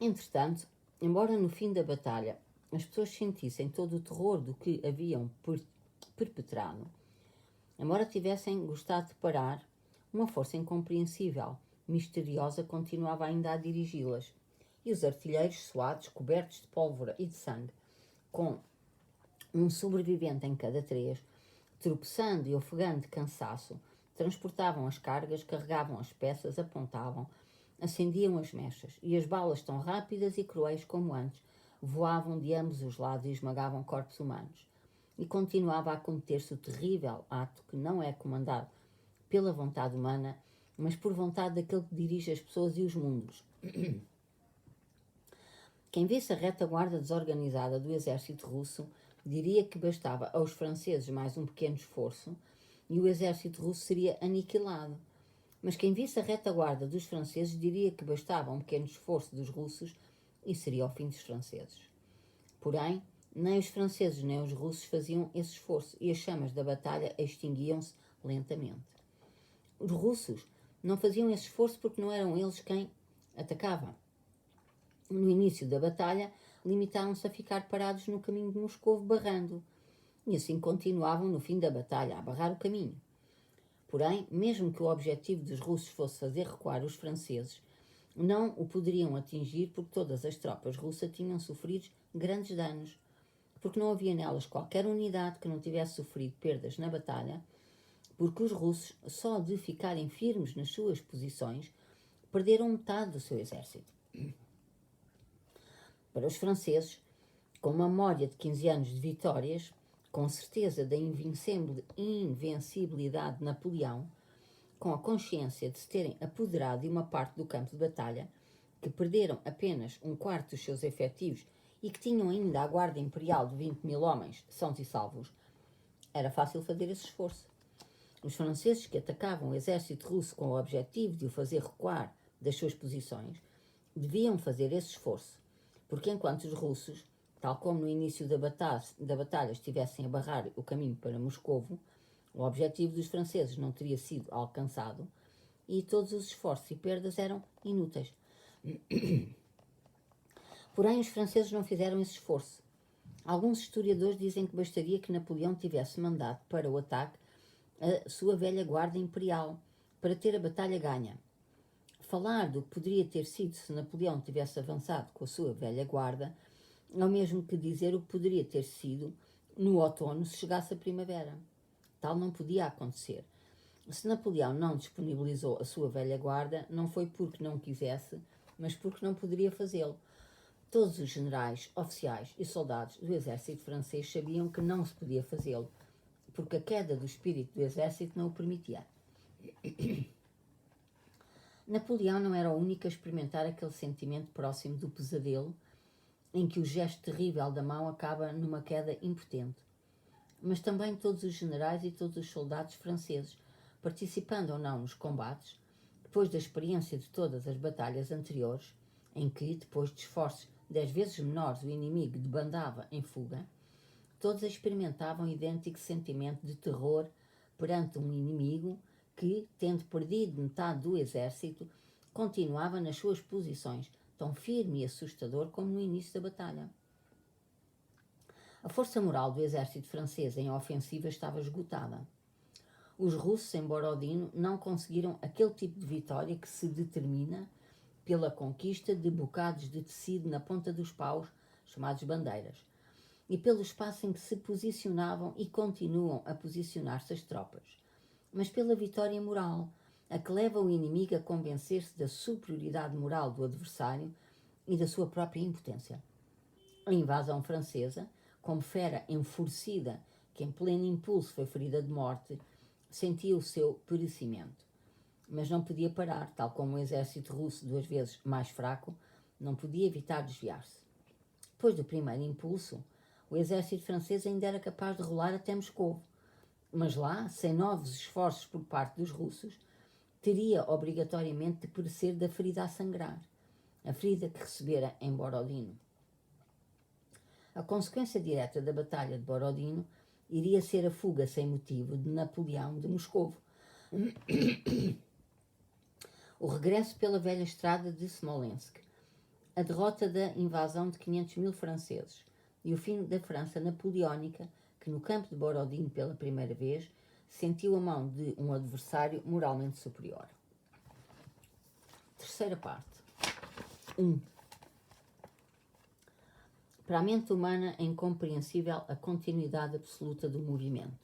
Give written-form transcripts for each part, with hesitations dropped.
Entretanto, embora no fim da batalha as pessoas sentissem todo o terror do que haviam perpetrado, embora tivessem gostado de parar, uma força incompreensível, misteriosa, continuava ainda a dirigi-las, e os artilheiros suados, cobertos de pólvora e de sangue, com um sobrevivente em cada três, tropeçando e ofegando de cansaço, transportavam as cargas, carregavam as peças, apontavam, acendiam as mechas, e as balas, tão rápidas e cruéis como antes, voavam de ambos os lados e esmagavam corpos humanos. E continuava a cometer-se o terrível ato que não é comandado pela vontade humana, mas por vontade daquele que dirige as pessoas e os mundos. Quem visse a retaguarda desorganizada do exército russo diria que bastava aos franceses mais um pequeno esforço e o exército russo seria aniquilado. Mas quem visse a retaguarda dos franceses diria que bastava um pequeno esforço dos russos e seria o fim dos franceses. Porém, nem os franceses nem os russos faziam esse esforço e as chamas da batalha extinguiam-se lentamente. Os russos não faziam esse esforço porque não eram eles quem atacava. No início da batalha, limitaram-se a ficar parados no caminho de Moscovo, barrando. E assim continuavam no fim da batalha, a barrar o caminho. Porém, mesmo que o objetivo dos russos fosse fazer recuar os franceses, não o poderiam atingir porque todas as tropas russas tinham sofrido grandes danos, porque não havia nelas qualquer unidade que não tivesse sofrido perdas na batalha, porque os russos, só de ficarem firmes nas suas posições, perderam metade do seu exército. Para os franceses, com uma memória de 15 anos de vitórias, com certeza da invencibilidade de Napoleão, com a consciência de se terem apoderado de uma parte do campo de batalha, que perderam apenas um quarto dos seus efetivos e que tinham ainda a guarda imperial de 20.000 homens, sãos e salvos, era fácil fazer esse esforço. Os franceses que atacavam o exército russo com o objetivo de o fazer recuar das suas posições, deviam fazer esse esforço, porque enquanto os russos, tal como no início da batalha estivessem a barrar o caminho para Moscovo, o objetivo dos franceses não teria sido alcançado e todos os esforços e perdas eram inúteis. Porém, os franceses não fizeram esse esforço. Alguns historiadores dizem que bastaria que Napoleão tivesse mandado para o ataque a sua velha guarda imperial para ter a batalha ganha. Falar do que poderia ter sido se Napoleão tivesse avançado com a sua velha guarda é o mesmo que dizer o que poderia ter sido no outono se chegasse a primavera. Tal não podia acontecer. Se Napoleão não disponibilizou a sua velha guarda, não foi porque não quisesse, mas porque não poderia fazê-lo. Todos os generais, oficiais e soldados do exército francês sabiam que não se podia fazê-lo, porque a queda do espírito do exército não o permitia. Napoleão não era o único a experimentar aquele sentimento próximo do pesadelo, em que o gesto terrível da mão acaba numa queda impotente. Mas também todos os generais e todos os soldados franceses, participando ou não nos combates, depois da experiência de todas as batalhas anteriores, em que, depois de esforços 10 vezes menores, o inimigo debandava em fuga, todos experimentavam idêntico sentimento de terror perante um inimigo que, tendo perdido metade do exército, continuava nas suas posições, tão firme e assustador como no início da batalha. A força moral do exército francês em ofensiva estava esgotada. Os russos, em Borodino, não conseguiram aquele tipo de vitória que se determina pela conquista de bocados de tecido na ponta dos paus, chamados bandeiras, e pelo espaço em que se posicionavam e continuam a posicionar-se as tropas, mas pela vitória moral, a que leva o inimigo a convencer-se da superioridade moral do adversário e da sua própria impotência. A invasão francesa, como fera enfurecida que em pleno impulso foi ferida de morte, sentia o seu perecimento. Mas não podia parar, tal como o exército russo, 2 vezes mais fraco, não podia evitar desviar-se. Depois do primeiro impulso, o exército francês ainda era capaz de rolar até Moscou, mas lá, sem novos esforços por parte dos russos, teria obrigatoriamente de perecer da ferida a sangrar, a ferida que recebera em Borodino. A consequência direta da Batalha de Borodino iria ser a fuga sem motivo de Napoleão de Moscovo. O regresso pela velha estrada de Smolensk, a derrota da invasão de 500 mil franceses e o fim da França napoleónica, que no campo de Borodino pela primeira vez sentiu a mão de um adversário moralmente superior. Terceira parte. 1. Para a mente humana é incompreensível a continuidade absoluta do movimento.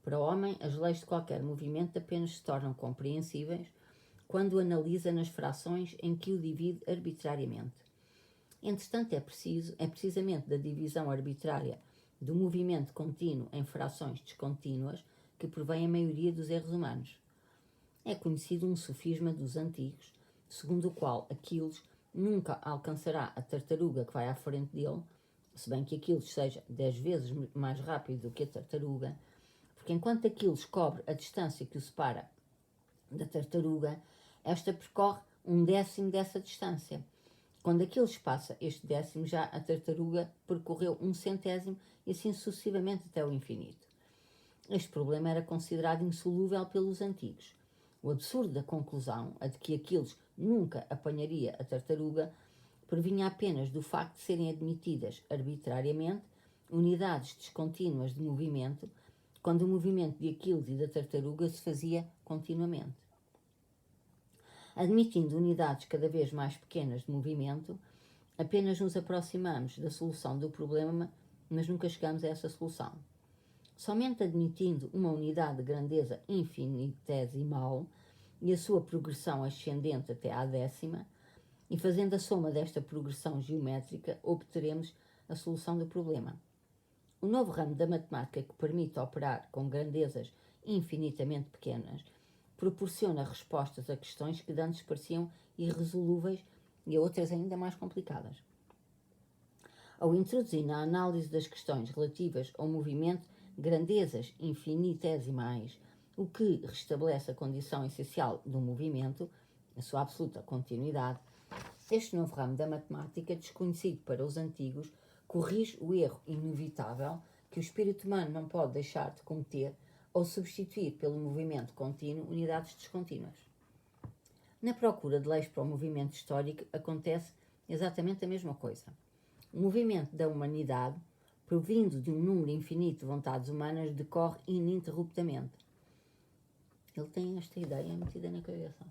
Para o homem, as leis de qualquer movimento apenas se tornam compreensíveis quando o analisa nas frações em que o divide arbitrariamente. Entretanto, é precisamente da divisão arbitrária do movimento contínuo em frações descontínuas que provém a maioria dos erros humanos. É conhecido um sofisma dos antigos, segundo o qual Aquiles nunca alcançará a tartaruga que vai à frente dele, se bem que Aquiles seja 10 vezes mais rápido do que a tartaruga, porque enquanto Aquiles cobre a distância que o separa da tartaruga, esta percorre 1/10 dessa distância. Quando Aquiles passa este décimo, já a tartaruga percorreu 1/100 e assim sucessivamente até o infinito. Este problema era considerado insolúvel pelos antigos. O absurdo da conclusão, a de que Aquiles nunca apanharia a tartaruga, provinha apenas do facto de serem admitidas arbitrariamente unidades descontínuas de movimento, quando o movimento de Aquiles e da tartaruga se fazia continuamente. Admitindo unidades cada vez mais pequenas de movimento, apenas nos aproximamos da solução do problema, mas nunca chegamos a essa solução. Somente admitindo uma unidade de grandeza infinitesimal e a sua progressão ascendente até à décima, e fazendo a soma desta progressão geométrica, obteremos a solução do problema. O novo ramo da matemática que permite operar com grandezas infinitamente pequenas proporciona respostas a questões que antes pareciam irresolúveis e a outras ainda mais complicadas. Ao introduzir na análise das questões relativas ao movimento grandezas infinitesimais, o que restabelece a condição essencial do movimento, a sua absoluta continuidade, este novo ramo da matemática, desconhecido para os antigos, corrige o erro inevitável que o espírito humano não pode deixar de cometer ou substituir pelo movimento contínuo unidades descontínuas. Na procura de leis para o movimento histórico acontece exatamente a mesma coisa. O movimento da humanidade, provindo de um número infinito de vontades humanas, decorre ininterruptamente. Ele tem esta ideia metida na cabeça.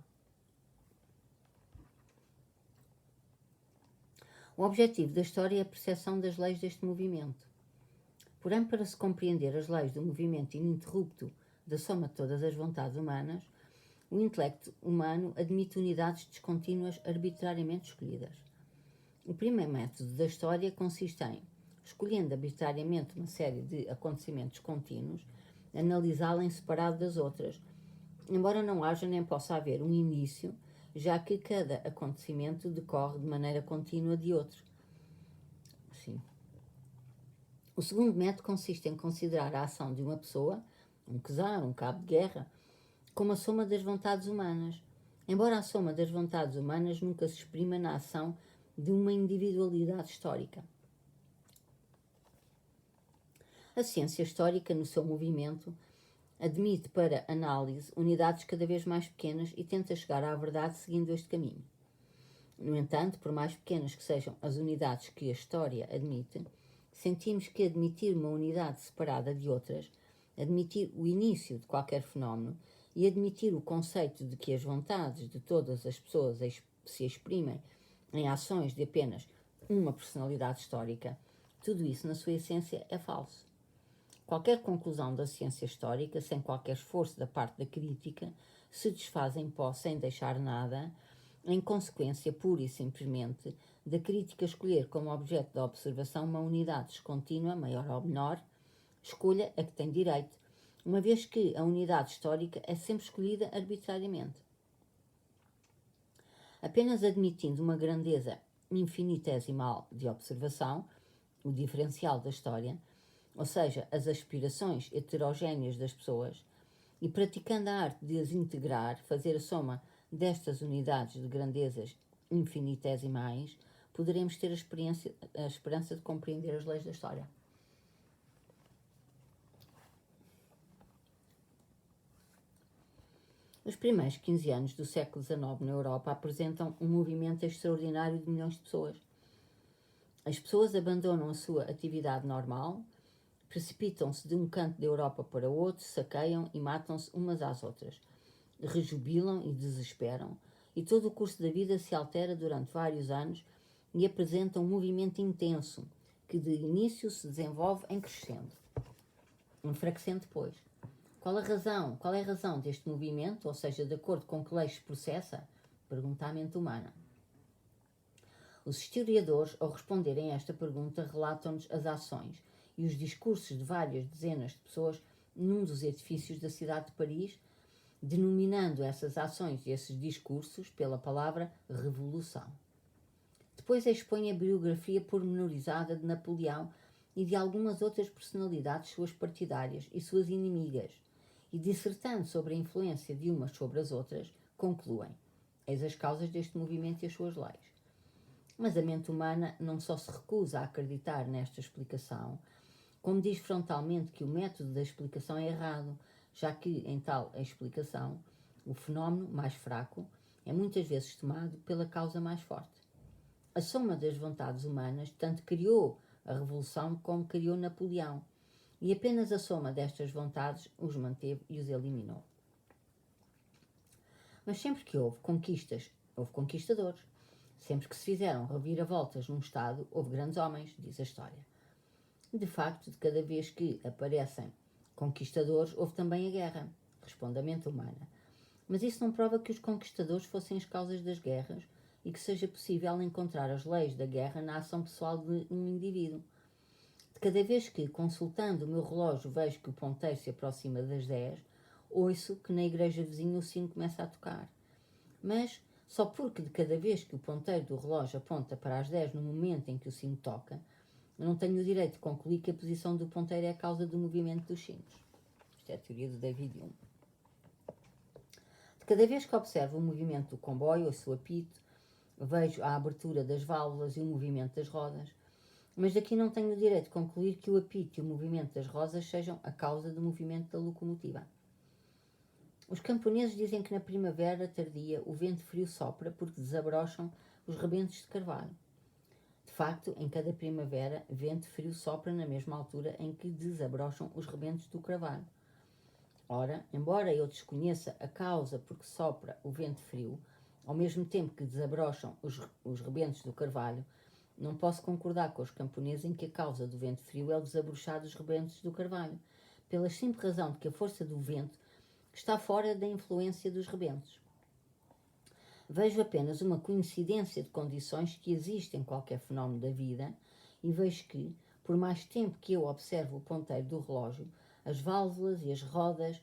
O objetivo da história é a percepção das leis deste movimento. Porém, para se compreender as leis do movimento ininterrupto da soma de todas as vontades humanas, o intelecto humano admite unidades descontínuas arbitrariamente escolhidas. O primeiro método da história consiste em, escolhendo arbitrariamente uma série de acontecimentos contínuos, analisá-la em separado das outras, embora não haja nem possa haver um início, já que cada acontecimento decorre de maneira contínua de outro. Sim. O segundo método consiste em considerar a ação de uma pessoa, um czar, um cabo de guerra, como a soma das vontades humanas, embora a soma das vontades humanas nunca se exprima na ação de uma individualidade histórica. A ciência histórica, no seu movimento, admite para análise unidades cada vez mais pequenas e tenta chegar à verdade seguindo este caminho. No entanto, por mais pequenas que sejam as unidades que a história admite, sentimos que admitir uma unidade separada de outras, admitir o início de qualquer fenómeno e admitir o conceito de que as vontades de todas as pessoas se exprimem em ações de apenas uma personalidade histórica, tudo isso, na sua essência, é falso. Qualquer conclusão da ciência histórica, sem qualquer esforço da parte da crítica, se desfaz em pó sem deixar nada, em consequência pura e simplesmente da crítica escolher como objeto da observação uma unidade descontínua, maior ou menor, escolha a que tem direito, uma vez que a unidade histórica é sempre escolhida arbitrariamente. Apenas admitindo uma grandeza infinitesimal de observação, o diferencial da história, ou seja, as aspirações heterogéneas das pessoas, e praticando a arte de as integrar, fazer a soma destas unidades de grandezas infinitesimais, poderemos ter a esperança de compreender as leis da história. Os primeiros 15 anos do século XIX na Europa apresentam um movimento extraordinário de milhões de pessoas. As pessoas abandonam a sua atividade normal, precipitam-se de um canto da Europa para outro, saqueiam e matam-se umas às outras, rejubilam e desesperam, e todo o curso da vida se altera durante vários anos e apresenta um movimento intenso, que de início se desenvolve em crescendo, enfraquecendo depois. Qual é a razão deste movimento, ou seja, de acordo com que leis se processa? Pergunta a mente humana. Os historiadores, ao responderem a esta pergunta, relatam-nos as ações e os discursos de várias dezenas de pessoas num dos edifícios da cidade de Paris, denominando essas ações e esses discursos pela palavra revolução. Depois expõe a biografia pormenorizada de Napoleão e de algumas outras personalidades suas partidárias e suas inimigas, e dissertando sobre a influência de umas sobre as outras, concluem: eis as causas deste movimento e as suas leis. Mas a mente humana não só se recusa a acreditar nesta explicação, como diz frontalmente que o método da explicação é errado, já que, em tal explicação, o fenómeno mais fraco é muitas vezes tomado pela causa mais forte. A soma das vontades humanas tanto criou a Revolução como criou Napoleão, e apenas a soma destas vontades os manteve e os eliminou. Mas sempre que houve conquistas, houve conquistadores. Sempre que se fizeram reviravoltas num Estado, houve grandes homens, diz a história. De facto, de cada vez que aparecem conquistadores, houve também a guerra, responde a mente humana. Mas isso não prova que os conquistadores fossem as causas das guerras e que seja possível encontrar as leis da guerra na ação pessoal de um indivíduo. De cada vez que, consultando o meu relógio, vejo que o ponteiro se aproxima das 10, ouço que na igreja vizinha o sino começa a tocar. Mas, só porque de cada vez que o ponteiro do relógio aponta para as 10 no momento em que o sino toca, eu não tenho o direito de concluir que a posição do ponteiro é a causa do movimento dos sinos. Isto é a teoria do David Hume. De cada vez que observo o movimento do comboio, a sua apito, vejo a abertura das válvulas e o movimento das rodas, mas daqui não tenho o direito de concluir que o apito e o movimento das rodas sejam a causa do movimento da locomotiva. Os camponeses dizem que na primavera tardia o vento frio sopra porque desabrocham os rebentos de carvalho. De facto, em cada primavera, vento frio sopra na mesma altura em que desabrocham os rebentos do carvalho. Ora, embora eu desconheça a causa por que sopra o vento frio, ao mesmo tempo que desabrocham os rebentos do carvalho, não posso concordar com os camponeses em que a causa do vento frio é o desabrochar dos rebentos do carvalho, pela simples razão de que a força do vento está fora da influência dos rebentos. Vejo apenas uma coincidência de condições que existe em qualquer fenómeno da vida e vejo que, por mais tempo que eu observo o ponteiro do relógio, as válvulas e as rodas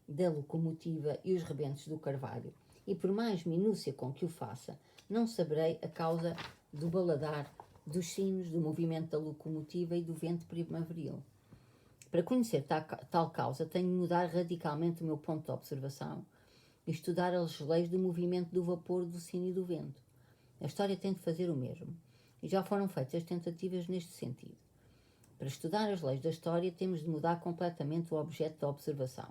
da locomotiva e os rebentos do carvalho, e por mais minúcia com que o faça, não saberei a causa do baladar dos sinos, do movimento da locomotiva e do vento primaveril. Para conhecer tal causa, tenho de mudar radicalmente o meu ponto de observação e estudar as leis do movimento do vapor, do sino e do vento. A história tem de fazer o mesmo, e já foram feitas tentativas neste sentido. Para estudar as leis da história, temos de mudar completamente o objeto da observação,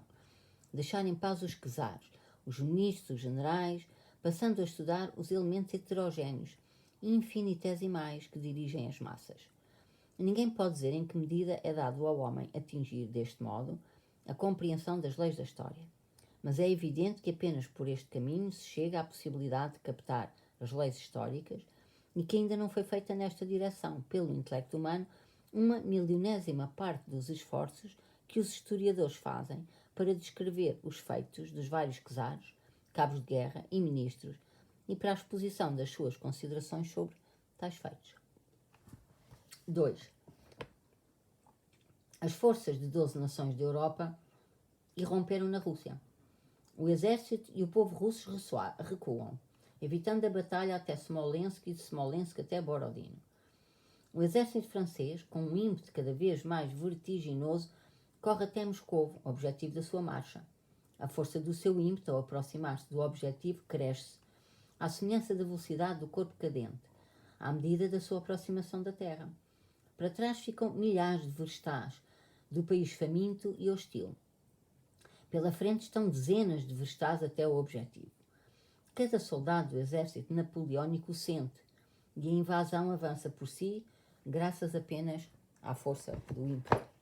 deixar em paz os czares, os ministros, os generais, passando a estudar os elementos heterogéneos e infinitesimais que dirigem as massas. Ninguém pode dizer em que medida é dado ao homem atingir, deste modo, a compreensão das leis da história. Mas é evidente que apenas por este caminho se chega à possibilidade de captar as leis históricas e que ainda não foi feita nesta direção, pelo intelecto humano, uma milionésima parte dos esforços que os historiadores fazem para descrever os feitos dos vários czares, cabos de guerra e ministros e para a exposição das suas considerações sobre tais feitos. 2. As forças de 12 nações da Europa irromperam na Rússia. O exército e o povo russos recuam, evitando a batalha até Smolensk e de Smolensk até Borodino. O exército francês, com um ímpeto cada vez mais vertiginoso, corre até Moscovo, objetivo da sua marcha. A força do seu ímpeto ao aproximar-se do objetivo cresce, à semelhança da velocidade do corpo cadente, à medida da sua aproximação da terra. Para trás ficam milhares de verstás do país faminto e hostil. Pela frente estão dezenas de verstados até o objetivo. Cada soldado do exército napoleónico o sente, e a invasão avança por si, graças apenas à força do ímpeto.